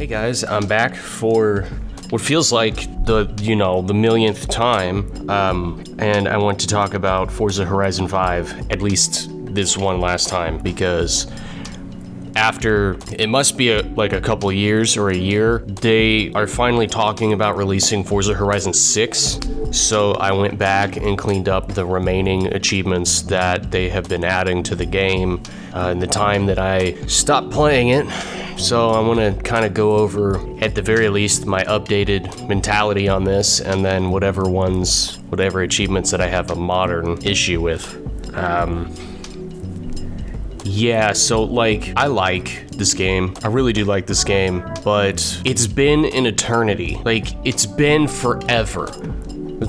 Hey guys, I'm back for what feels like the millionth time, and I want to talk about Forza Horizon 5, at least this one last time, because after, it must be a couple years or a year, they are finally talking about releasing Forza Horizon 6, so I went back and cleaned up the remaining achievements that they have been adding to the game in the time that I stopped playing it. So I want to kind of go over, at the very least, my updated mentality on this, and then whatever achievements that I have a modern issue with. Yeah, so I like this game. I really do like this game, but it's been an eternity. It's been forever.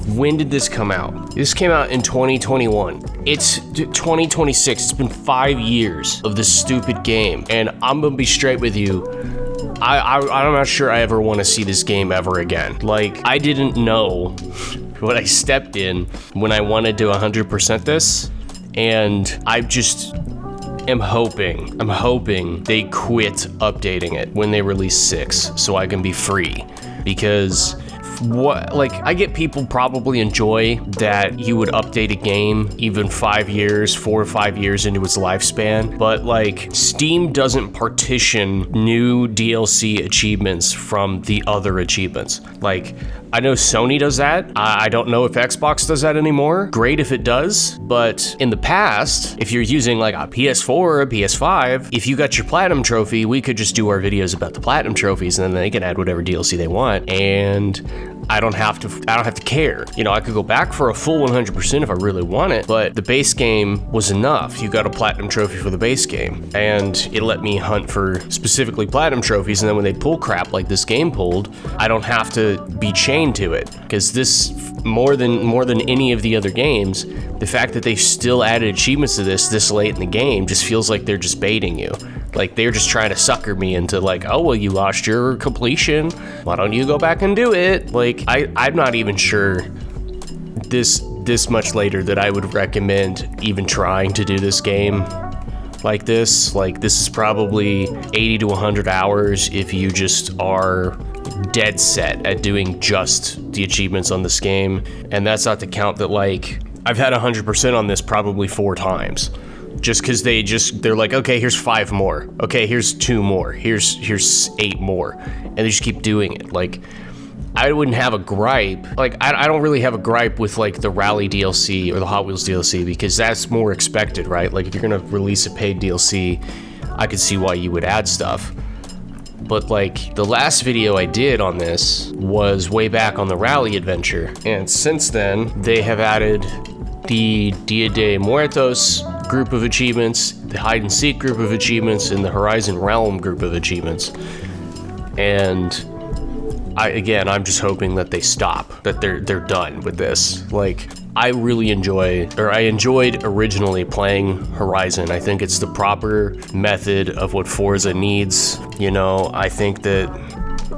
When did this come out? This came out in 2021. It's 2026. It's been 5 years of this stupid game, and I'm gonna be straight with you. I'm not sure I ever want to see this game ever again. I didn't know what I stepped in when I wanted to 100% this, and I just am hoping they quit updating it when they release 6 so I can be free, because I get people probably enjoy that you would update a game even 4 or 5 years into its lifespan, but Steam doesn't partition new DLC achievements from the other achievements. I know Sony does that. I don't know if Xbox does that anymore. Great if it does, but in the past, if you're using a PS4 or a PS5, if you got your Platinum Trophy, we could just do our videos about the Platinum Trophies, and then they can add whatever DLC they want, and I don't have to care. I could go back for a full 100% if I really want it, but the base game was enough. You got a Platinum Trophy for the base game, and it let me hunt for specifically Platinum Trophies, and then when they pull crap like this game pulled, I don't have to be chained to it, because this, more than any of the other games, the fact that they still added achievements to this late in the game just feels like they're just baiting you. They're just trying to sucker me into oh, well, you lost your completion, why don't you go back and do it? I'm not even sure this much later that I would recommend even trying to do this game like this. This is probably 80 to 100 hours if you just are dead set at doing just the achievements on this game, and that's not to count that I've had 100% on this probably 4 times, just because they're okay, here's 5 more, okay, here's 2 more, here's 8 more, and they just keep doing it. I wouldn't have a gripe. I don't really have a gripe with the Rally DLC or the Hot Wheels DLC, because that's more expected, right? If you're gonna release a paid DLC, I could see why you would add stuff. But the last video I did on this was way back on the Rally adventure, and since then they have added the Dia de Muertos group of achievements, the hide and seek group of achievements, and the Horizon Realm group of achievements. And I'm just hoping that they stop, that they're done with this. I enjoyed originally playing Horizon. I think it's the proper method of what Forza needs. I think that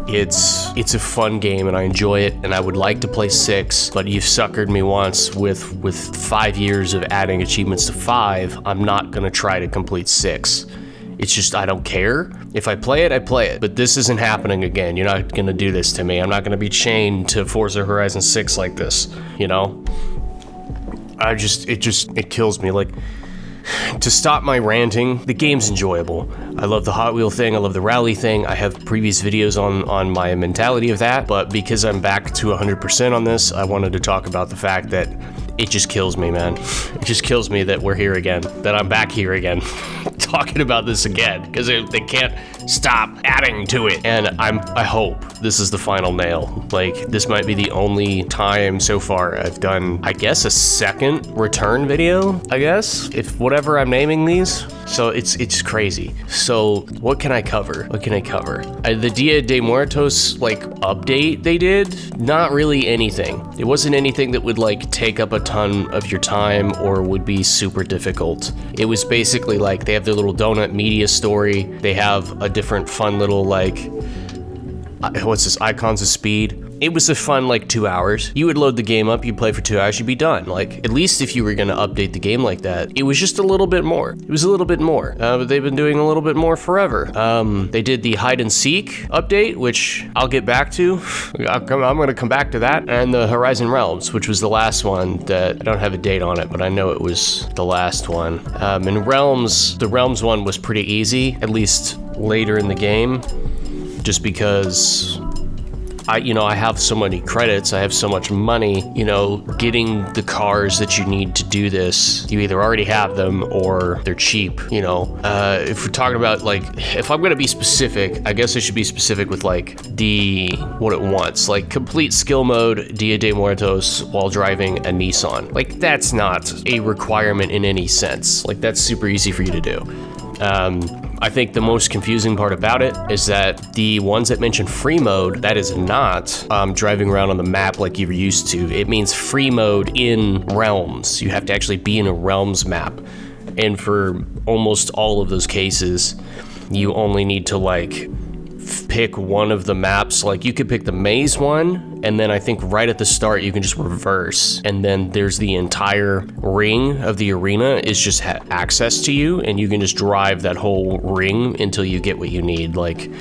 it's a fun game and I enjoy it, and I would like to play 6, but you've suckered me once with 5 years of adding achievements to 5. I'm not gonna try to complete 6. It's just, I don't care. If I play it, I play it. But this isn't happening again. You're not gonna do this to me. I'm not gonna be chained to Forza Horizon 6 like this, It kills me. To stop my ranting, the game's enjoyable. I love the Hot Wheel thing, I love the Rally thing. I have previous videos on my mentality of that, but because I'm back to 100% on this, I wanted to talk about the fact that it just kills me, man. It just kills me that we're here again, that I'm back here again, talking about this again, because they can't stop adding to it. And I hope this is the final nail. This might be the only time so far I've done, I guess, a second return video, if whatever I'm naming these. So it's crazy. So what can I cover? The Dia de Muertos update they did, not really anything. It wasn't anything that would take up a ton of your time or would be super difficult. It was basically they have their little donut media story. They have a different fun little what's this, Icons of Speed. it was a fun like 2 hours. You would load the game up, you'd play for 2 hours, you'd be done. Like, at least if you were gonna update the game like that, it was just a little bit more. It was a little bit more, but they've been doing a little bit more forever. They did the hide and seek update, which I'll get back to. I'm gonna come back to that. And the Horizon Realms, which was the last one that I don't have a date on it, but I know it was the last one. And Realms, the Realms one was pretty easy, at least later in the game, just because I have so many credits, I have so much money, getting the cars that you need to do this, you either already have them or they're cheap, If we're talking about, like, if I'm gonna be specific, I guess I should be specific with, like, what it wants. Like, complete skill mode, Dia de Muertos, while driving a Nissan. Like, that's not a requirement in any sense. Like, that's super easy for you to do. I think the most confusing part about it is that the ones that mention free mode, that is not driving around on the map like you're used to. It means free mode in Realms. You have to actually be in a Realms map. And for almost all of those cases, you only need to, like, pick one of the maps. Like, you could pick the maze one, and then I think right at the start you can just reverse, and then there's the entire ring of the arena is just access to you, and you can just drive that whole ring until you get what you need, like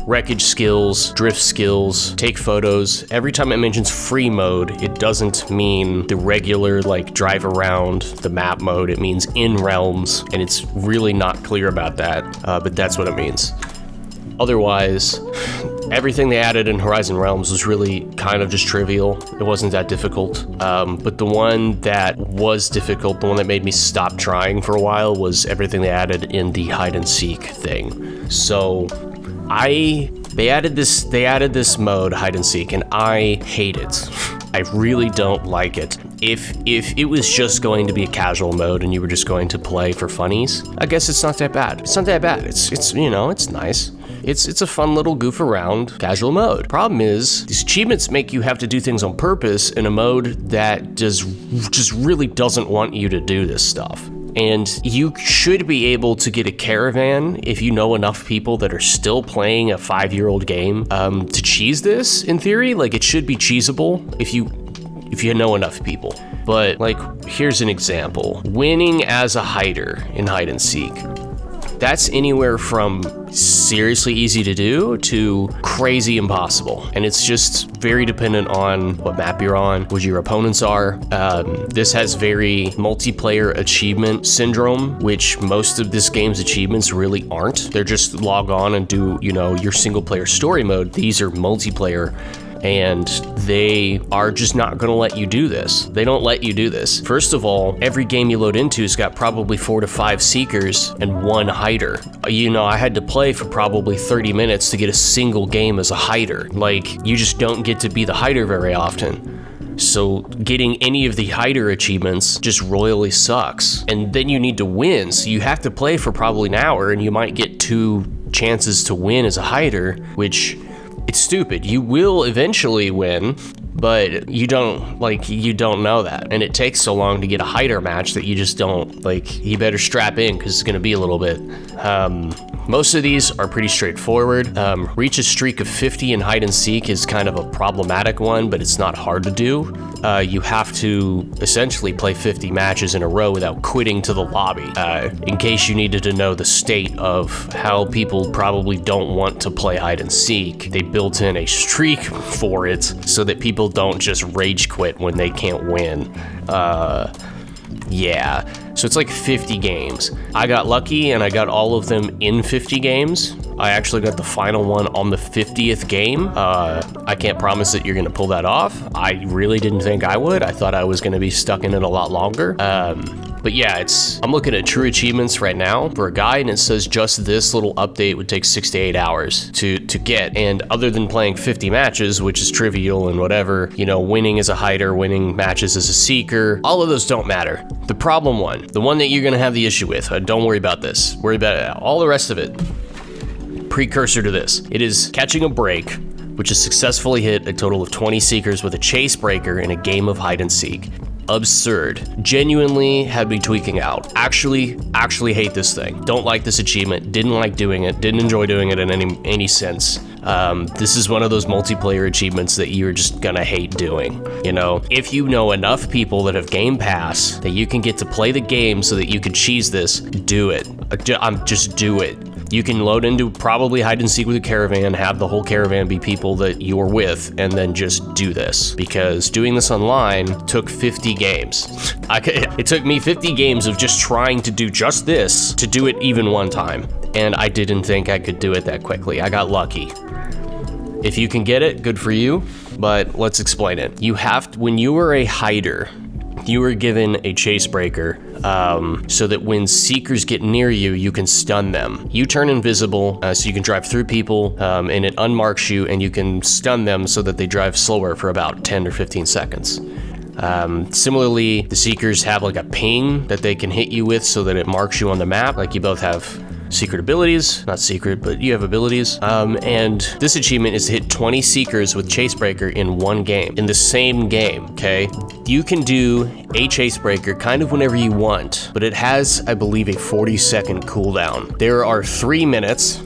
wreckage skills, drift skills, take photos. Every time it mentions free mode, it doesn't mean the regular, like, drive around the map mode. It means in Realms, and it's really not clear about that, but that's what it means. Otherwise, everything they added in Horizon Realms was really kind of just trivial. It wasn't that difficult. But the one that was difficult, the one that made me stop trying for a while, was everything they added in the hide and seek thing. So they added this mode, hide and seek, and I hate it. I really don't like it. If it was just going to be a casual mode and you were just going to play for funnies, I guess it's not that bad. It's not that bad. It's it's nice. It's a fun little goof around casual mode. Problem is, these achievements make you have to do things on purpose in a mode that just really doesn't want you to do this stuff. And you should be able to get a caravan if you know enough people that are still playing a 5-year-old game to cheese this, in theory. Like, it should be cheesable if you know enough people. But, like, here's an example. Winning as a hider in hide and seek. That's anywhere from seriously easy to do to crazy impossible. And it's just very dependent on what map you're on, what your opponents are. This has very multiplayer achievement syndrome, which most of this game's achievements really aren't. They're just log on and do, your single player story mode. These are multiplayer. And they are just not gonna let you do this. They don't let you do this. First of all, every game you load into has got probably 4 to 5 seekers and 1 hider. I had to play for probably 30 minutes to get a single game as a hider. Like, you just don't get to be the hider very often. So getting any of the hider achievements just royally sucks. And then you need to win, so you have to play for probably an hour, and you might get 2 chances to win as a hider, which, it's stupid. You will eventually win, but you don't know that. And it takes so long to get a hider match that you just don't, you better strap in because it's gonna be a little bit. Most of these are pretty straightforward. Reach a streak of 50 in hide and seek is kind of a problematic one, but it's not hard to do. You have to essentially play 50 matches in a row without quitting to the lobby. In case you needed to know the state of how people probably don't want to play hide and seek, they built in a streak for it so that people don't just rage quit when they can't win. Yeah, so it's like 50 games. I got lucky and I got all of them in 50 games. I actually got the final one on the 50th game. I can't promise that you're gonna pull that off. I really didn't think I would. I thought I was gonna be stuck in it a lot longer. But yeah, I'm looking at true achievements right now for a guide, and it says just this little update would take 6 to 8 hours to get. And other than playing 50 matches, which is trivial and whatever, winning as a hider, winning matches as a seeker, all of those don't matter. The problem one, the one that you're gonna have the issue with, don't worry about this. Worry about all the rest of it. Precursor to this, it is catching a break, which has successfully hit a total of 20 seekers with a chase breaker in a game of hide and seek. Absurd. Genuinely had me tweaking out. Actually hate this thing. Don't like this achievement. Didn't like doing it. Didn't enjoy doing it in any sense. This is one of those multiplayer achievements that you're just gonna hate doing. You know, if you know enough people that have Game Pass that you can get to play the game so that you can cheese this, do it. Just do it. You can load into probably hide and seek with a caravan, have the whole caravan be people that you're with, and then just do this. Because doing this online took 50 games. It took me 50 games of just trying to do just this to do it even one time. And I didn't think I could do it that quickly. I got lucky. If you can get it, good for you, but let's explain it. When you were a hider, you were given a chase breaker so that when seekers get near you, you can stun them. You turn invisible so you can drive through people and it unmarks you and you can stun them so that they drive slower for about 10 or 15 seconds. Similarly, the seekers have like a ping that they can hit you with so that it marks you on the map. Like you both have secret abilities, not secret, but you have abilities. And this achievement is to hit 20 seekers with Chasebreaker in one game, in the same game, okay? You can do a Chasebreaker kind of whenever you want, but it has, I believe, a 40-second cooldown. There are 3 minutes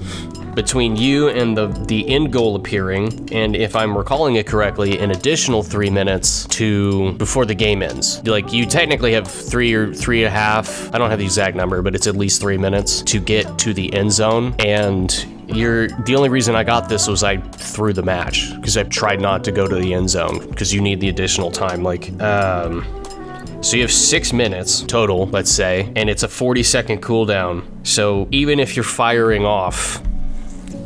between you and the end goal appearing, and if I'm recalling it correctly, an additional 3 minutes to before the game ends. Like, you technically have 3 or 3.5, I don't have the exact number, but it's at least 3 minutes to get to the end zone, and the only reason I got this was I threw the match, because I tried not to go to the end zone, because you need the additional time, so you have 6 minutes total, let's say, and it's a 40-second cooldown, so even if you're firing off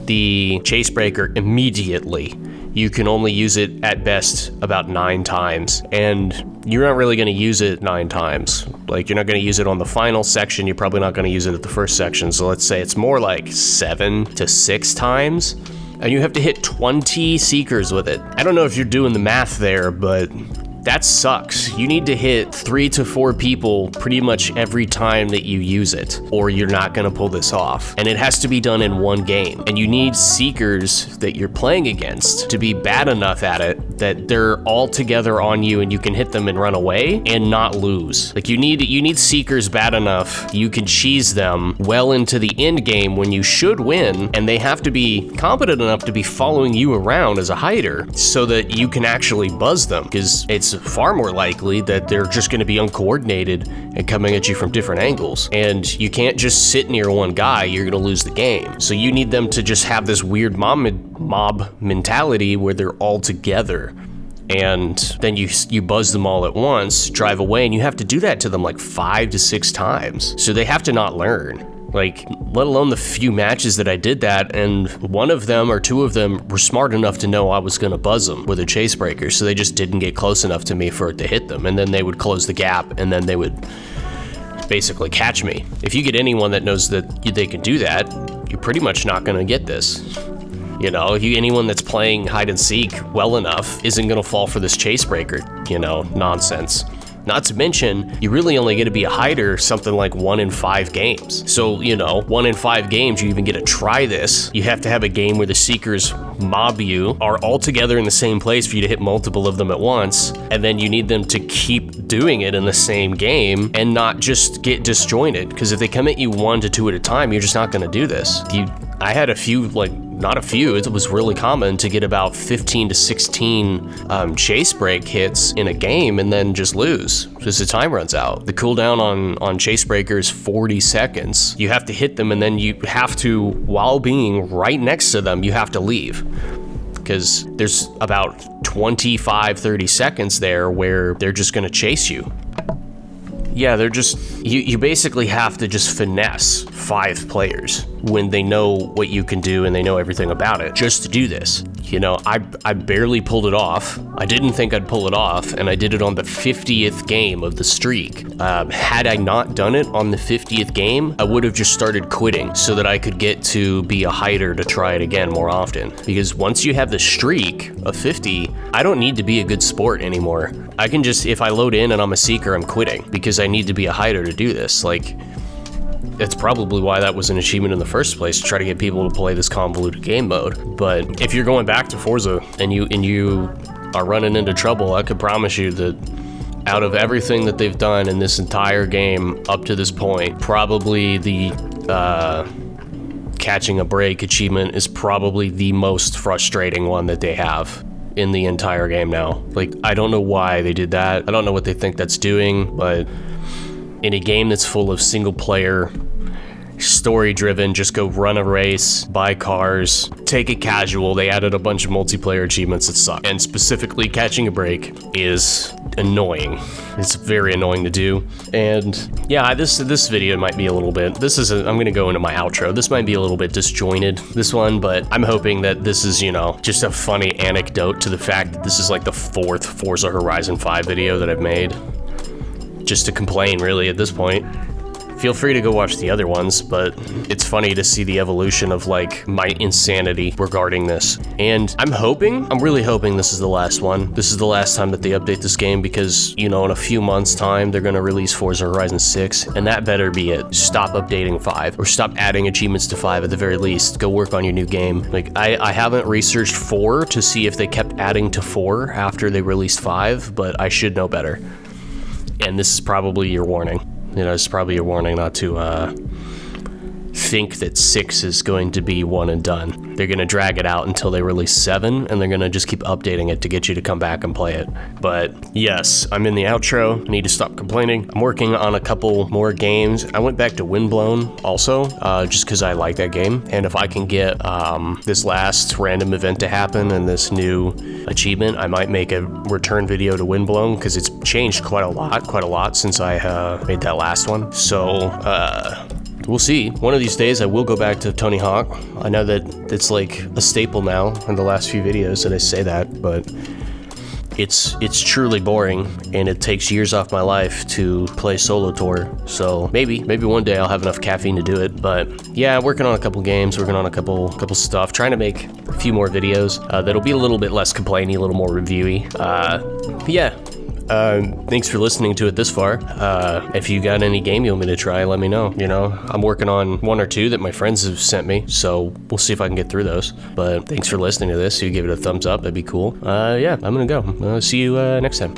the Chasebreaker immediately, you can only use it at best about 9 times, and you're not really going to use it 9 times. Like, you're not going to use it on the final section, you're probably not going to use it at the first section, so let's say it's more like 7 to 6 times, and you have to hit 20 seekers with it. I don't know if you're doing the math there, but that sucks. You need to hit 3 to 4 people pretty much every time that you use it, or you're not gonna pull this off. And it has to be done in one game. And you need seekers that you're playing against to be bad enough at it that they're all together on you and you can hit them and run away and not lose. Like, you need seekers bad enough you can cheese them well into the end game when you should win, and they have to be competent enough to be following you around as a hider so that you can actually buzz them, because it's far more likely that they're just going to be uncoordinated and coming at you from different angles. And you can't just sit near one guy, you're going to lose the game. So you need them to just have this weird mob mentality where they're all together. And then you buzz them all at once, drive away, and you have to do that to them like 5 to 6 times. So they have to not learn. Like, let alone the few matches that I did that, and one of them or 2 of them were smart enough to know I was gonna buzz them with a Chasebreaker, so they just didn't get close enough to me for it to hit them, and then they would close the gap, and then they would basically catch me. If you get anyone that knows that they can do that, you're pretty much not gonna get this. You know, anyone that's playing hide and seek well enough isn't gonna fall for this Chasebreaker, nonsense. Not to mention, you really only get to be a hider something like 1 in 5 games. So, 1 in 5 games, you even get to try this. You have to have a game where the seekers mob you, are all together in the same place for you to hit multiple of them at once, and then you need them to keep doing it in the same game and not just get disjointed, because if they come at you 1 to 2 at a time, you're just not going to do this. I had a few, not a few, it was really common to get about 15 to 16 chase break hits in a game and then just lose because the time runs out. The cooldown on chase breaker is 40 seconds. You have to hit them, and then you have to, while being right next to them, you have to leave, because there's about 25, 30 seconds there where they're just gonna chase you. Yeah, they're just, you basically have to just finesse 5 players when they know what you can do and they know everything about it just to do this. I barely pulled it off. I didn't think I'd pull it off, and I did it on the 50th game of the streak. Had I not done it on the 50th game, I would have just started quitting so that I could get to be a hider to try it again more often. Because once you have the streak of 50, I don't need to be a good sport anymore. I can just, if I load in and I'm a seeker, I'm quitting because I need to be a hider to do this. That's probably why that was an achievement in the first place, to try to get people to play this convoluted game mode. But if you're going back to Forza and you are running into trouble, I could promise you that out of everything that they've done in this entire game up to this point, probably the catching a break achievement is probably the most frustrating one that they have in the entire game now. Like, I don't know why they did that. I don't know what they think that's doing, but in a game that's full of single player, story driven, just go run a race, buy cars, take it casual, they added a bunch of multiplayer achievements that suck. And specifically, catching a break is annoying. It's very annoying to do. And yeah, this video might be a little bit, I'm gonna go into my outro. This might be a little bit disjointed, this one, but I'm hoping that this is, you know, just a funny anecdote to the fact that this is like the 4th Forza Horizon 5 video that I've made. Just to complain, really, at this point. Feel free to go watch the other ones, but it's funny to see the evolution of like my insanity regarding this. And I'm really hoping this is the last one. This is the last time that they update this game because, you know, in a few months' time, they're gonna release Forza Horizon 6, and that better be it. Stop updating 5, or stop adding achievements to 5 at the very least. Go work on your new game. Like, I haven't researched 4 to see if they kept adding to 4 after they released 5, but I should know better. And this is probably your warning. You know, it's probably a warning not to think that 6 is going to be one and done. They're gonna drag it out until they release 7, and they're gonna just keep updating it to get you to come back and play it. But yes, I'm in the outro. I need to stop complaining. I'm working on a couple more games. I went back to Windblown also, just because I like that game. And if I can get this last random event to happen and this new achievement, I might make a return video to Windblown, because it's changed quite a lot since I made that last one. So we'll see. One of these days I will go back to Tony Hawk. I know that it's like a staple now in the last few videos that I say that, but it's truly boring, and it takes years off my life to play solo tour. So maybe one day I'll have enough caffeine to do it. But yeah, working on a couple games, working on a couple stuff, trying to make a few more videos that'll be a little bit less complainy, a little more reviewy. Yeah. Thanks for listening to it this far. If you got any game you want me to try, let me know. You know, I'm working on 1 or 2 that my friends have sent me, so we'll see if I can get through those. But thanks for listening to this. If you give it a thumbs up, that'd be cool. Yeah, I'm gonna go. See you next time.